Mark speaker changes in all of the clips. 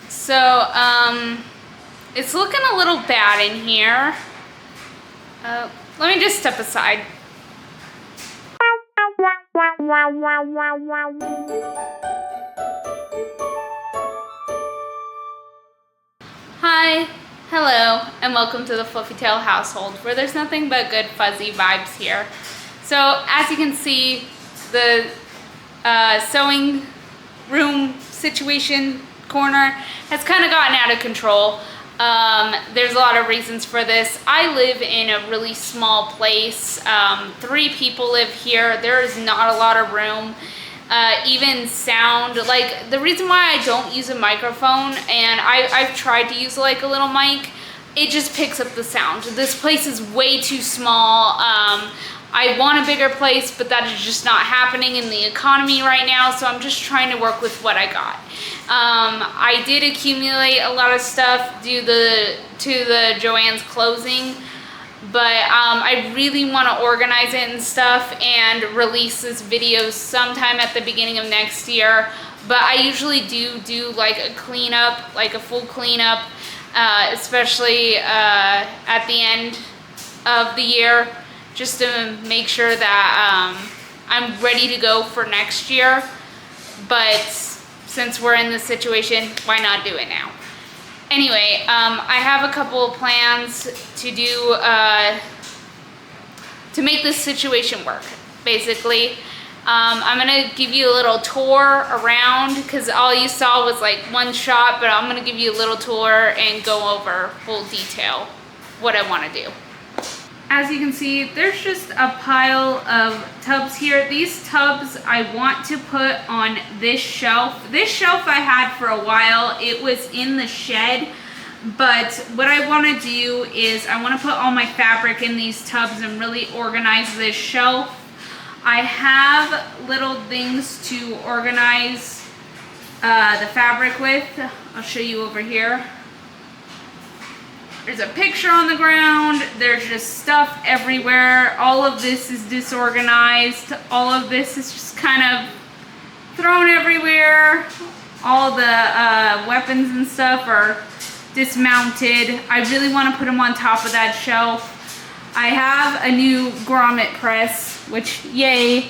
Speaker 1: So, it's looking a little bad in here. Let me just step aside. Hi, hello, and welcome to the Fluffy Tail household, where there's nothing but good fuzzy vibes here. So, as you can see, the sewing room situation corner has kind of gotten out of control. There's a lot of reasons for this. I live in a really small place. 3 people live here. There is not a lot of room. Even sound, like the reason why I don't use a microphone, and I've tried to use like a little mic, it just picks up the sound. This place is way too small. I want a bigger place, but that is just not happening in the economy right now, so I'm just trying to work with what I got. I did accumulate a lot of stuff due to the Joann's closing, but I really want to organize it and stuff and release this video sometime at the beginning of next year. But I usually do like a cleanup, like a full cleanup, especially at the end of the year, just to make sure that I'm ready to go for next year. But since we're in this situation, why not do it now? Anyway, I have a couple of plans to do to make this situation work, basically. I'm gonna give you a little tour around, because all you saw was like one shot, but I'm gonna give you a little tour and go over full detail what I want to do. As you can see, there's just a pile of tubs here. These tubs I want to put on this shelf. This shelf I had for a while. It was in the shed, but what I want to do is I want to put all my fabric in these tubs and really organize this shelf. I have little things to organize the fabric with. I'll show you over here. There's a picture on the ground. There's just stuff everywhere. All of this is disorganized. All of this is just kind of thrown everywhere. All the weapons and stuff are dismounted. I really want to put them on top of that shelf. I have a new grommet press, which yay,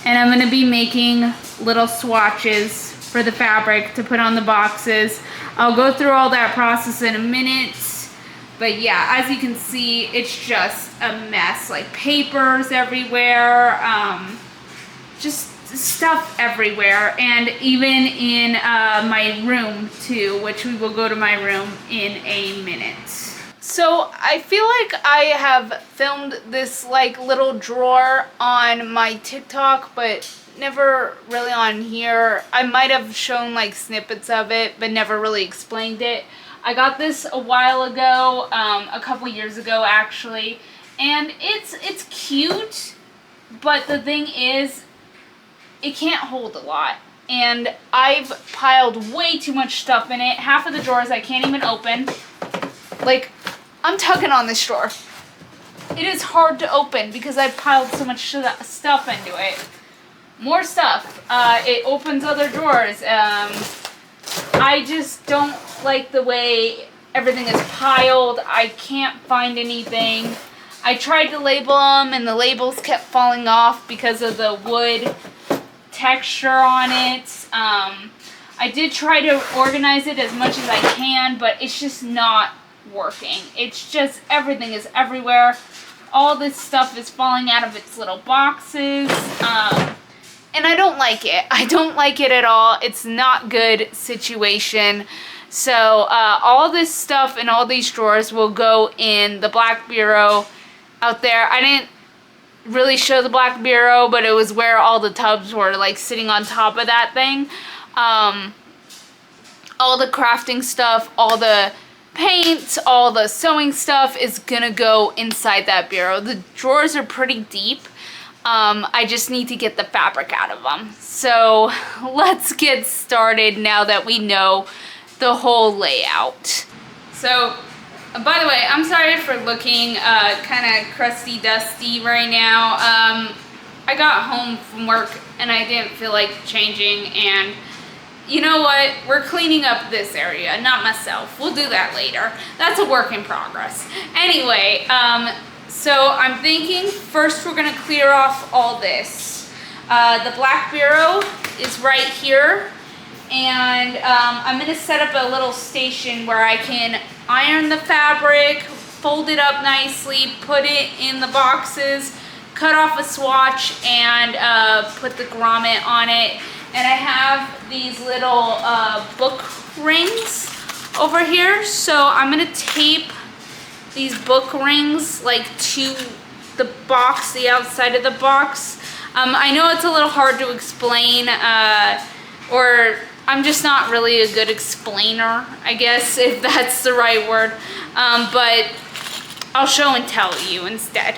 Speaker 1: and I'm going to be making little swatches for the fabric to put on the boxes. I'll go through all that process in a minute. But yeah, as you can see, it's just a mess. Like papers everywhere, just stuff everywhere. And even in my room too, which we will go to my room in a minute. So I feel like I have filmed this like little drawer on my TikTok, but never really on here. I might have shown like snippets of it, but never really explained it. I got this a while ago, a couple years ago actually, and it's cute, but the thing is, it can't hold a lot, and I've piled way too much stuff in it. Half of the drawers I can't even open. Like, I'm tugging on this drawer. It is hard to open because I've piled so much stuff into it. More stuff. It opens other drawers. I just don't like the way everything is piled. I can't find anything. I tried to label them and the labels kept falling off because of the wood texture on it. I did try to organize it as much as I can, but it's just not working. It's just everything is everywhere. All this stuff is falling out of its little boxes. And I don't like it. I don't like it at all. It's not good situation. So all this stuff in all these drawers will go in the black bureau out there. I didn't really show the black bureau, but it was where all the tubs were like sitting on top of that thing. All the crafting stuff, all the paint, all the sewing stuff is gonna go inside that bureau. The drawers are pretty deep. I just need to get the fabric out of them. So let's get started now that we know the whole layout. So, by the way, I'm sorry for looking kind of crusty dusty right now. I got home from work and I didn't feel like changing, and you know what? We're cleaning up this area, not myself. We'll do that later. That's a work in progress. Anyway, so I'm thinking first we're gonna clear off all this. The black bureau is right here, and I'm gonna set up a little station where I can iron the fabric, fold it up nicely, put it in the boxes, cut off a swatch, and put the grommet on it. And I have these little book rings over here. So I'm gonna tape these book rings like to the box, the outside of the box. I know it's a little hard to explain, or I'm just not really a good explainer, I guess, if that's the right word. But I'll show and tell you instead.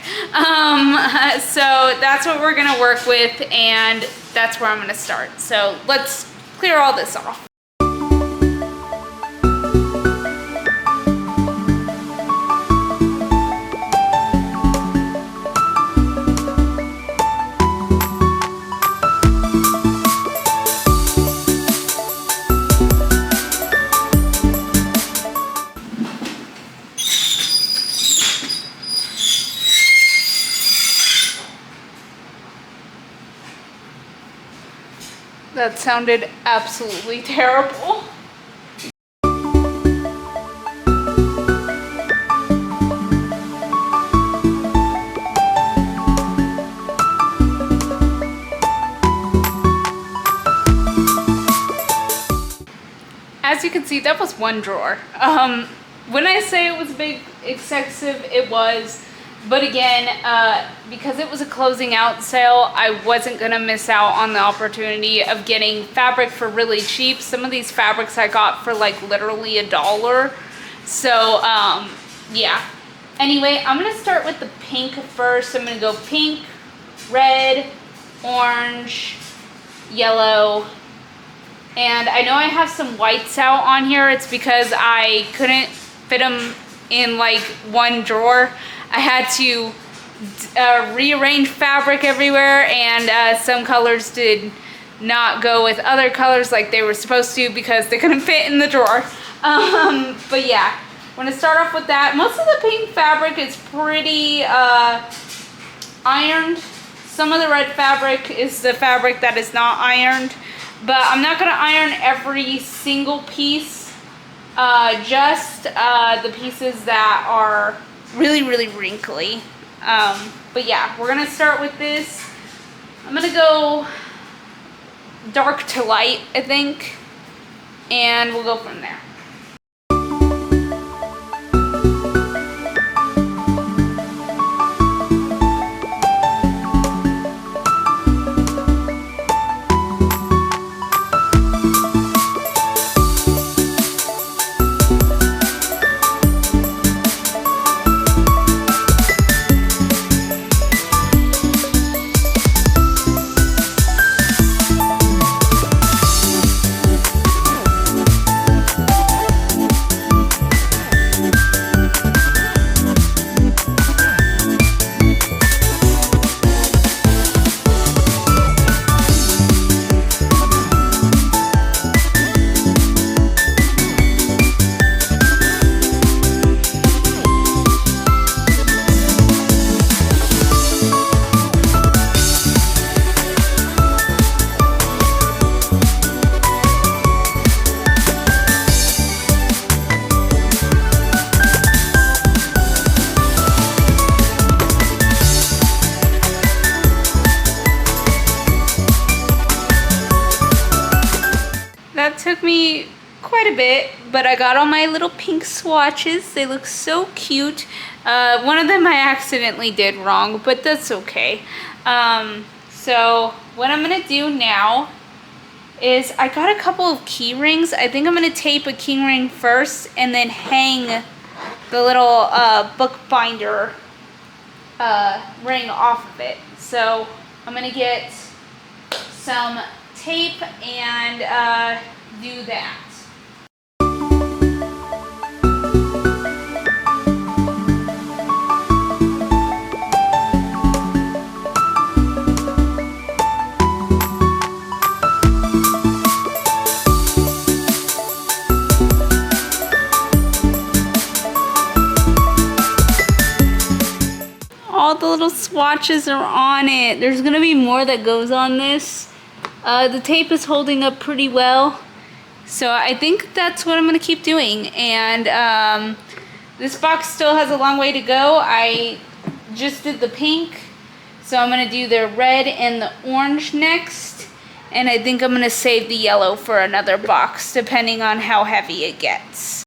Speaker 1: So that's what we're gonna work with, and that's where I'm gonna start. So let's clear all this off. That sounded absolutely terrible. As you can see, that was one drawer. When I say it was big, excessive, it was. But again, because it was a closing out sale, I wasn't gonna miss out on the opportunity of getting fabric for really cheap. Some of these fabrics I got for like literally $1. So yeah. Anyway, I'm gonna start with the pink first. I'm gonna go pink, red, orange, yellow, and I know I have some whites out on here. It's because I couldn't fit them in like one drawer. I had to rearrange fabric everywhere, and some colors did not go with other colors like they were supposed to because they couldn't fit in the drawer. But yeah, I'm gonna start off with that. Most of the pink fabric is pretty ironed. Some of the red fabric is the fabric that is not ironed, but I'm not gonna iron every single piece, just the pieces that are really, really wrinkly. But yeah, we're gonna start with this. I'm gonna go dark to light, I think, and we'll go from there. Took me quite a bit, but I got all my little pink swatches. They look so cute. One of them I accidentally did wrong, but that's okay. So what I'm gonna do now is I got a couple of key rings. I think I'm gonna tape a key ring first and then hang the little book binder ring off of it. So I'm gonna get some tape and do that. the little swatches are on it. There's gonna be more that goes on this. The tape is holding up pretty well. So I think that's what I'm gonna keep doing. And this box still has a long way to go. I just did the pink. So I'm gonna do the red and the orange next. And I think I'm gonna save the yellow for another box, depending on how heavy it gets.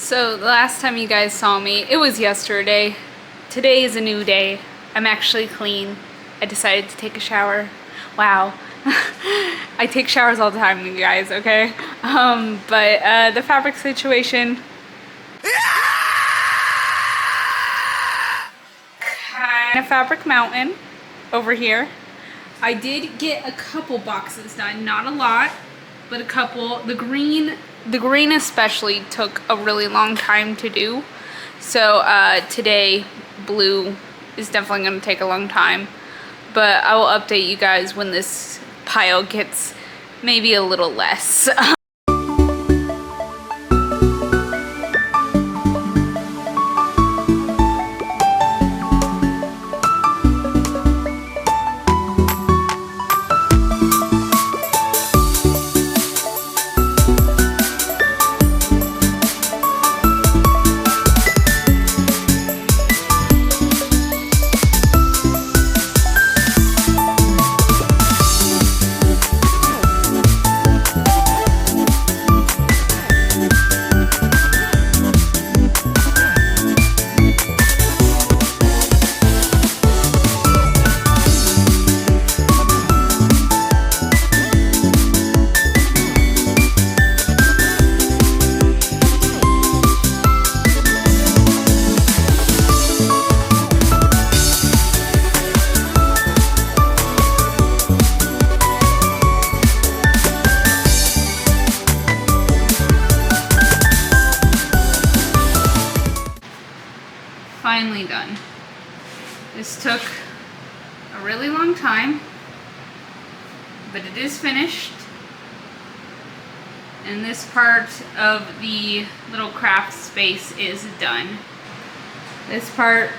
Speaker 1: So the last time you guys saw me, it was yesterday. Today is a new day. I'm actually clean. I decided to take a shower. Wow. I take showers all the time, you guys, okay? But the fabric situation. Kind of fabric mountain over here. I did get a couple boxes done, not a lot, but a couple. The green especially took a really long time to do. So today, blue is definitely going to take a long time. But I will update you guys when this pile gets maybe a little less. Finally done. This took a really long time, but it is finished. And this part of the little craft space is done. This part,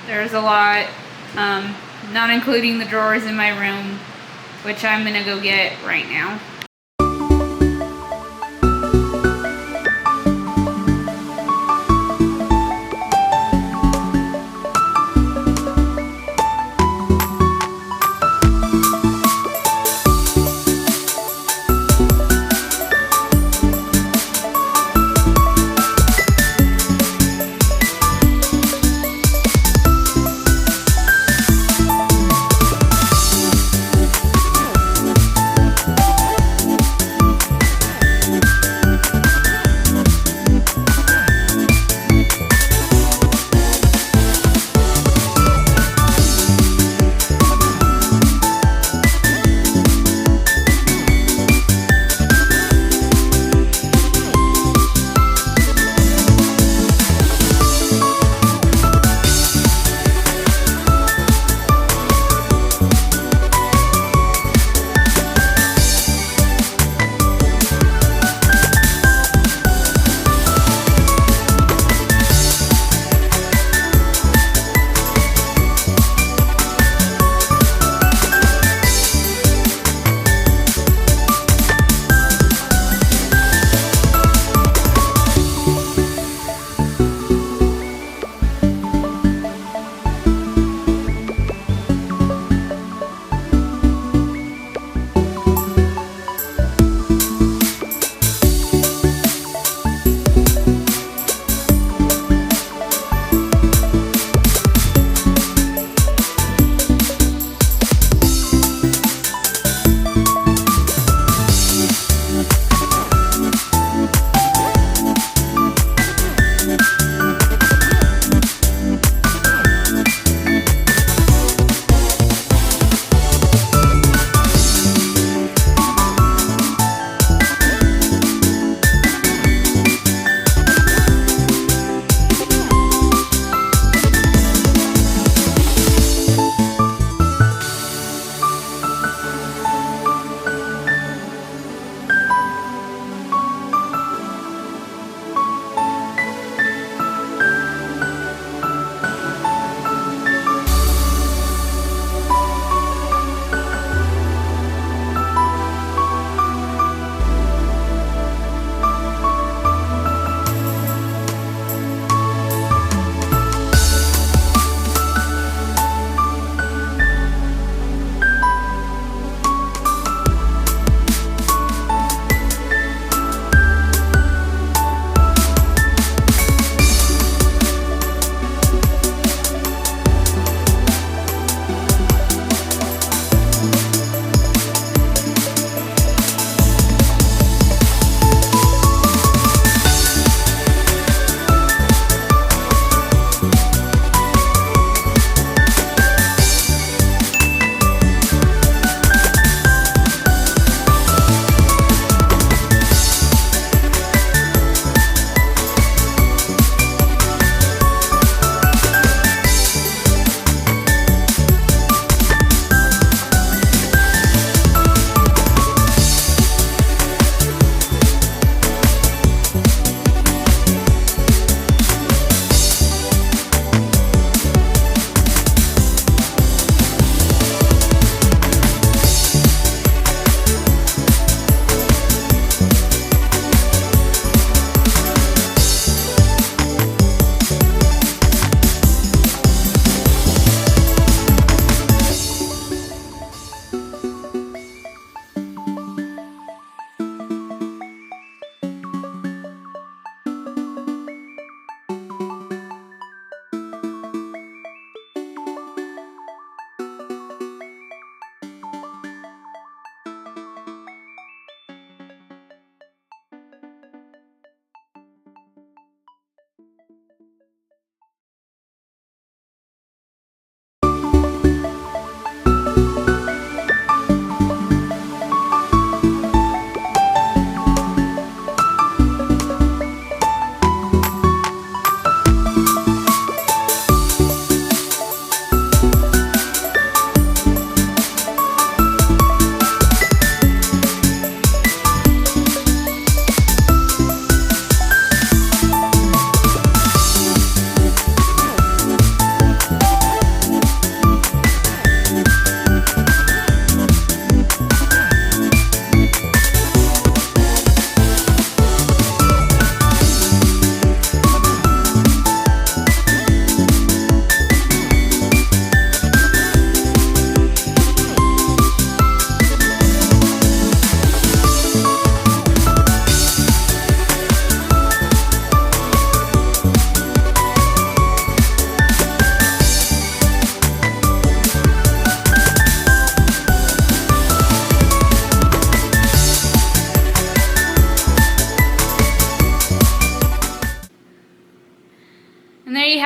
Speaker 1: there's a lot, not including the drawers in my room, which I'm gonna go get right now.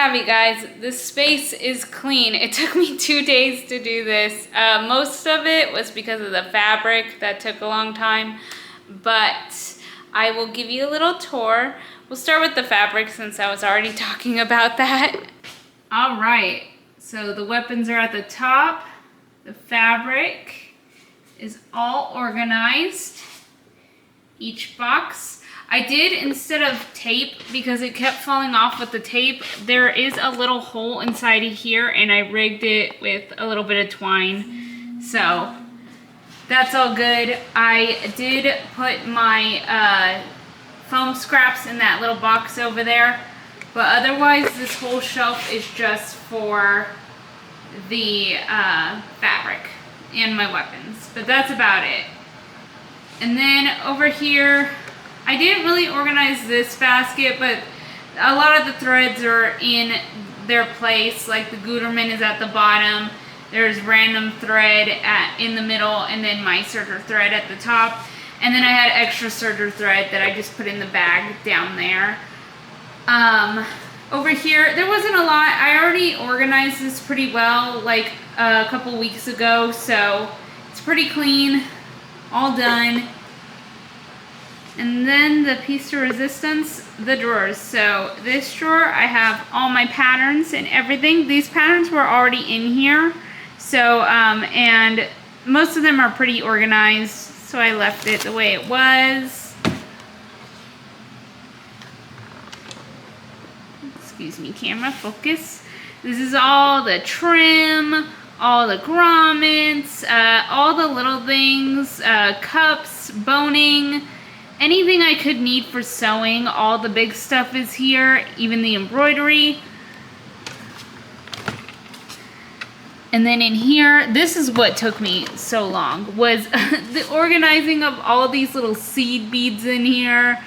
Speaker 1: have you guys. This space is clean. It took me 2 days to do this. Most of it was because of the fabric that took a long time, but I will give you a little tour. We'll start with the fabric since I was already talking about that. All right, so the weapons are at the top. The fabric is all organized. Each box. I did, instead of tape, because it kept falling off with the tape, there is a little hole inside of here, and I rigged it with a little bit of twine. So that's all good. I did put my foam scraps in that little box over there, but otherwise this whole shelf is just for the fabric and my weapons, but that's about it. And then over here, I didn't really organize this basket, but a lot of the threads are in their place. Like the Gutermann is at the bottom. There's random thread in the middle, and then my serger thread at the top. And then I had extra serger thread that I just put in the bag down there. Over here, there wasn't a lot. I already organized this pretty well like a couple weeks ago, so it's pretty clean, all done. And then the piece de resistance, the drawers. So this drawer, I have all my patterns and everything. These patterns were already in here. So, and most of them are pretty organized, so I left it the way it was. Excuse me, camera, focus. This is all the trim, all the grommets, all the little things, cups, boning, anything I could need for sewing. All the big stuff is here, even the embroidery. And then in here, this is what took me so long, was the organizing of all of these little seed beads in here,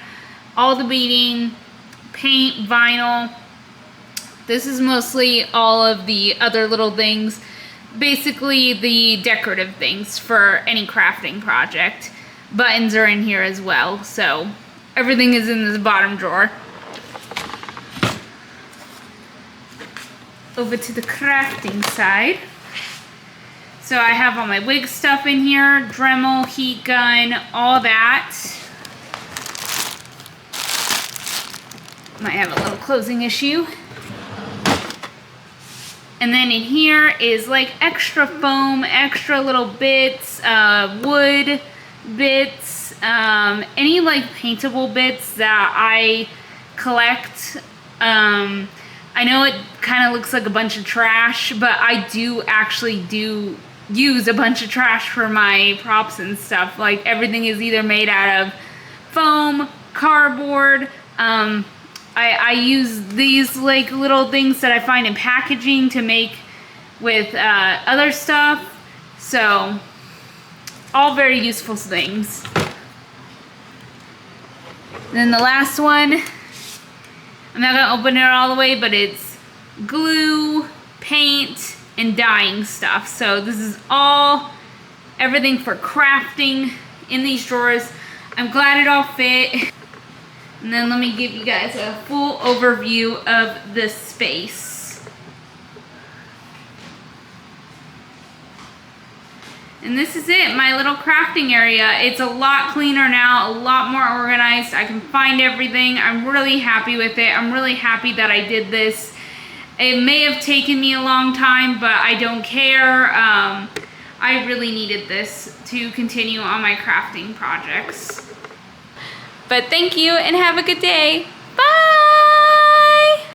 Speaker 1: all the beading, paint, vinyl. This is mostly all of the other little things, basically the decorative things for any crafting project. Buttons are in here as well, so everything is in this bottom drawer. Over to the crafting side. So I have all my wig stuff in here, Dremel, heat gun, all that. Might have a little closing issue. And then in here is like extra foam, extra little bits, wood bits, any like paintable bits that I collect. I know it kind of looks like a bunch of trash, but I do actually use a bunch of trash for my props and stuff. Like everything is either made out of foam, cardboard. I use these like little things that I find in packaging to make with other stuff. So all very useful things. Then the last one, I'm not gonna open it all the way, but it's glue, paint, and dyeing stuff. So this is all, everything for crafting in these drawers. I'm glad it all fit. And then let me give you guys a full overview of this space. And this is it, my little crafting area. It's a lot cleaner now, a lot more organized. I can find everything. I'm really happy with it. I'm really happy that I did this. It may have taken me a long time, but I don't care. I really needed this to continue on my crafting projects. But thank you and have a good day. Bye!